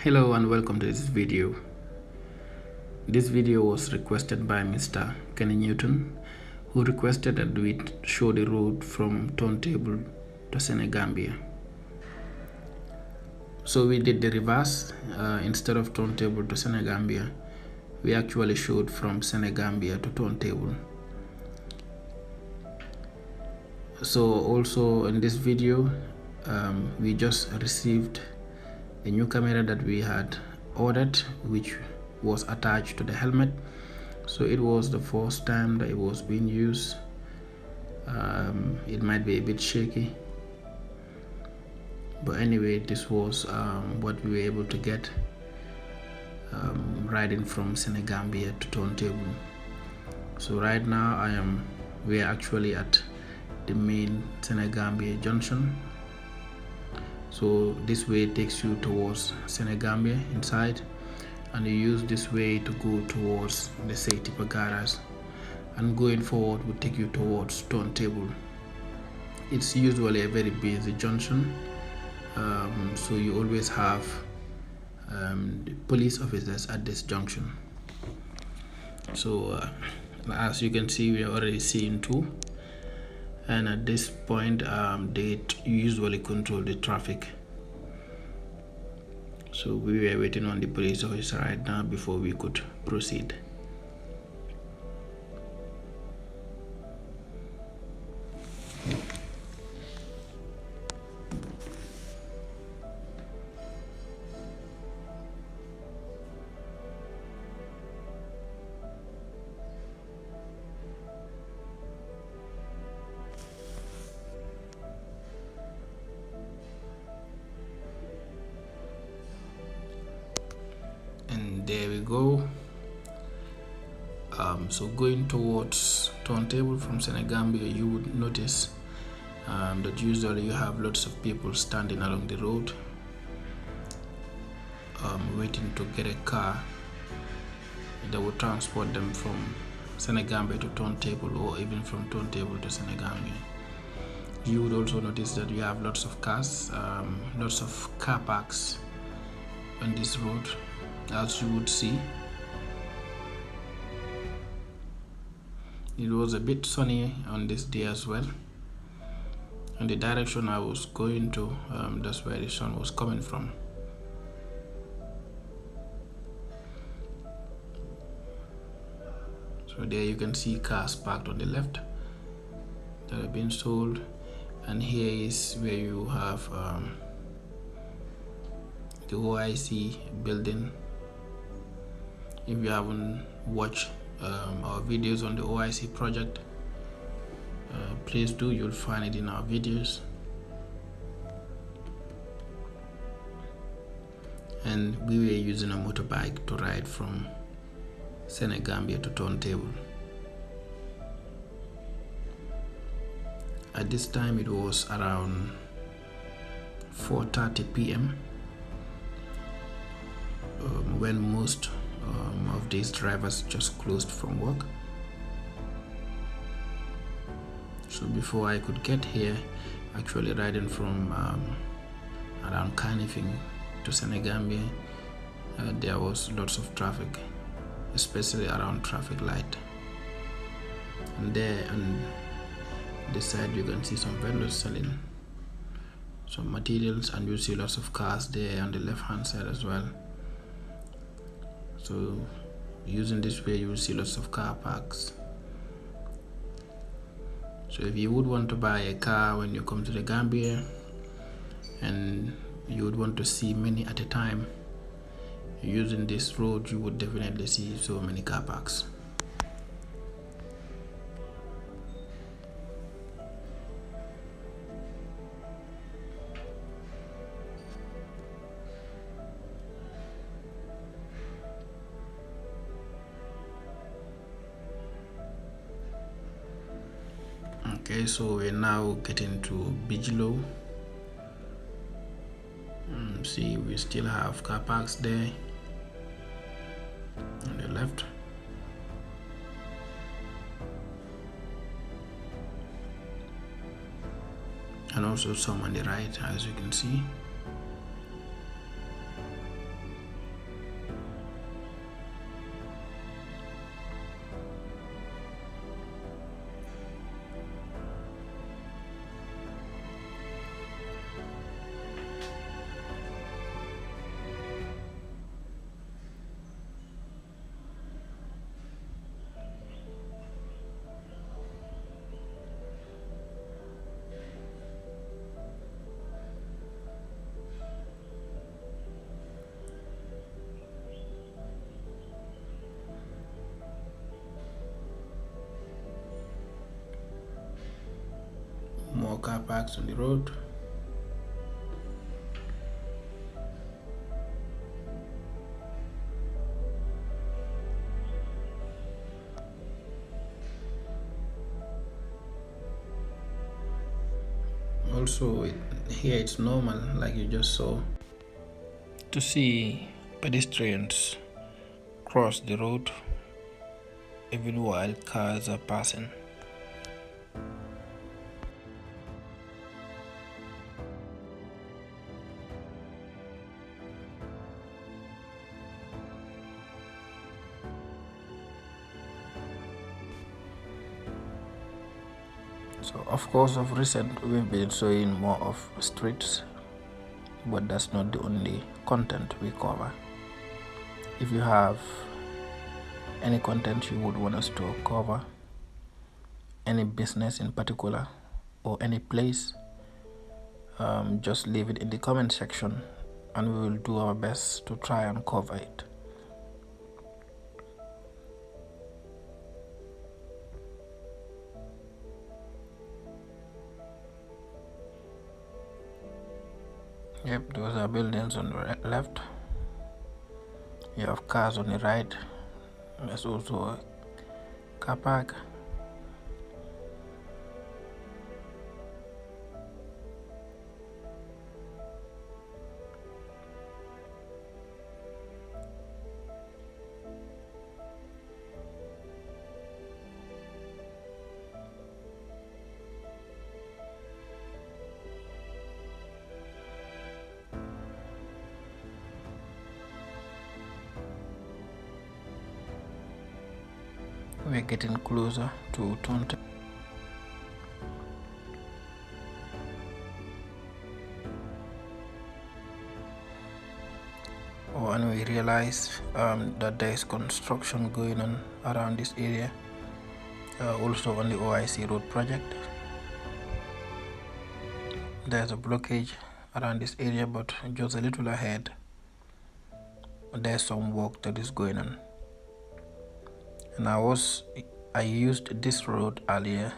Hello and welcome to this video. This video was requested by Mr. Kenny Newton, who requested that we show the road from Turntable to Senegambia. So we did the reverse. Instead of Turntable to Senegambia, we actually showed from Senegambia to Turntable. So also in this video, we just received a new camera that we had ordered, which was attached to the helmet. So it was the first time that it was being used. It might be a bit shaky, but anyway, this was what we were able to get riding from Senegambia to Turntable. So right now we are actually at the main Senegambia junction. So this way takes you towards Senegambia inside, and you use this way to go towards the Safety Garage, and going forward will take you towards Turntable. It's usually a very busy junction, so you always have police officers at this junction. So as you can see, we are already seeing two, and at this point they usually control the traffic. So we were waiting on the police officer right now before we could proceed. And there we go. So going towards Turntable from Senegambia, you would notice that usually you have lots of people standing along the road, waiting to get a car that will transport them from Senegambia to Turntable, or even from Turntable to Senegambia. You would also notice that you have lots of cars, lots of car parks on this road, as you would see. It was a bit sunny on this day as well, and the direction I was going to, that's where the sun was coming from. So there you can see cars parked on the left that are being sold, and here is where you have the OIC building. If you haven't watched our videos on the OIC project, please do. You'll find it in our videos. And we were using a motorbike to ride from Senegambia to Turntable. At this time it was around 4:30 p.m. When most of these drivers just closed from work. So before I could get here, actually riding from around Kanifing to Senegambia, there was lots of traffic, especially around traffic light. And there on this side you can see some vendors selling some materials, and you see lots of cars there on the left hand side as well. So using this way you will see lots of car parks. So if you would want to buy a car when you come to the Gambia, and you would want to see many at a time, using this road you would definitely see so many car parks. Okay, so we're now getting to Bigelow. See, we still have car parks there on the left. And also some on the right, as you can see. parks on the road. Also, here it's normal, like you just saw, to see pedestrians cross the road even while cars are passing. So of course, of recent we've been showing more of streets, but that's not the only content we cover. If you have any content you would want us to cover, any business in particular, or any place, just leave it in the comment section and we will do our best to try and cover it. Yep, those are buildings on the left. You have cars on the right. There's also a car park. We're getting closer to Turntable. And we realize that there is construction going on around this area, also on the OIC road project. There's a blockage around this area, but just a little ahead there's some work that is going on. And I used this road earlier,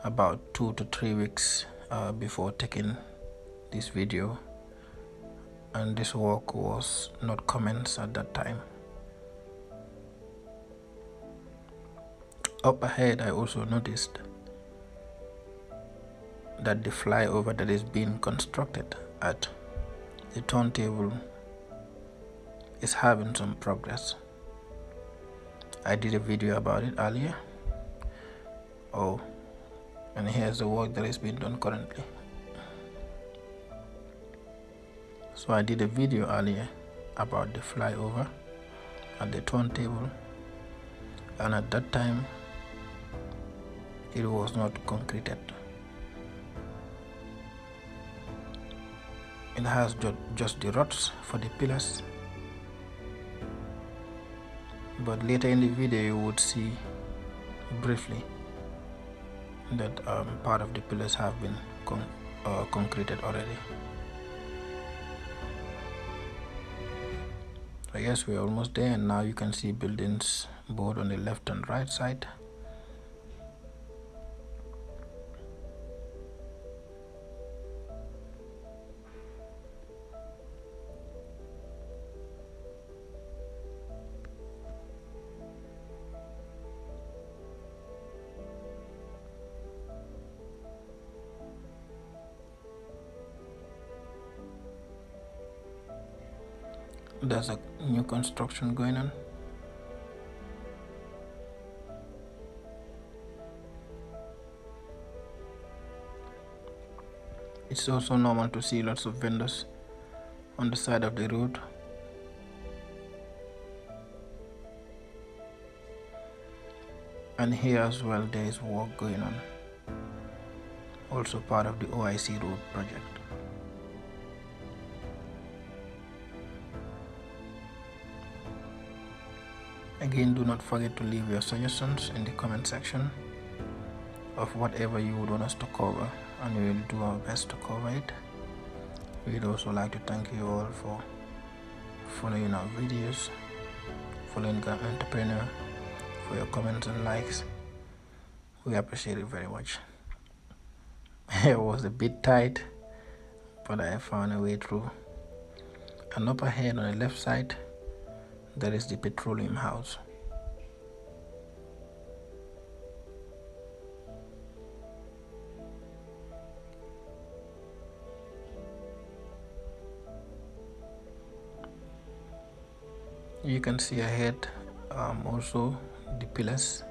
about 2 to 3 weeks before taking this video, and this work was not commenced at that time. Up ahead, I also noticed that the flyover that is being constructed at the Turntable is having some progress. I did a video about it earlier. And here's the work that is being done currently. So I did a video earlier about the flyover at the Turntable, and at that time it was not concreted. It has just the rods for the pillars, but later in the video you would see briefly that part of the pillars have been concreted already. I guess we're almost there, and now you can see buildings both on the left and right side. There's a new construction going on. It's also normal to see lots of vendors on the side of the road. And here as well there is work going on, also part of the OIC road project. Again, do not forget to leave your suggestions in the comment section of whatever you would want us to cover, and we will do our best to cover it. We'd also like to thank you all for following our videos, following Gambia Entrepreneur, for your comments and likes. We appreciate it very much. It was a bit tight, but I found a way through. And up ahead on the left side, there is the petroleum house. You can see ahead also the pillars.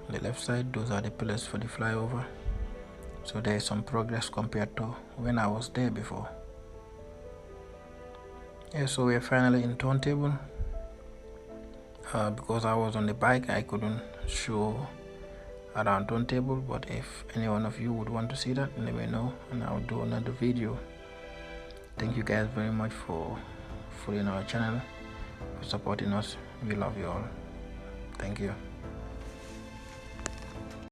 On the left side, those are the pillars for the flyover. So there is some progress compared to when I was there before. Yeah, so we're finally in Turntable. Because I was on the bike, I couldn't show around Turntable, but if any one of you would want to see that, let me know and I'll do another video. Thank you guys very much for following our channel, for supporting us. We love you all. Thank you.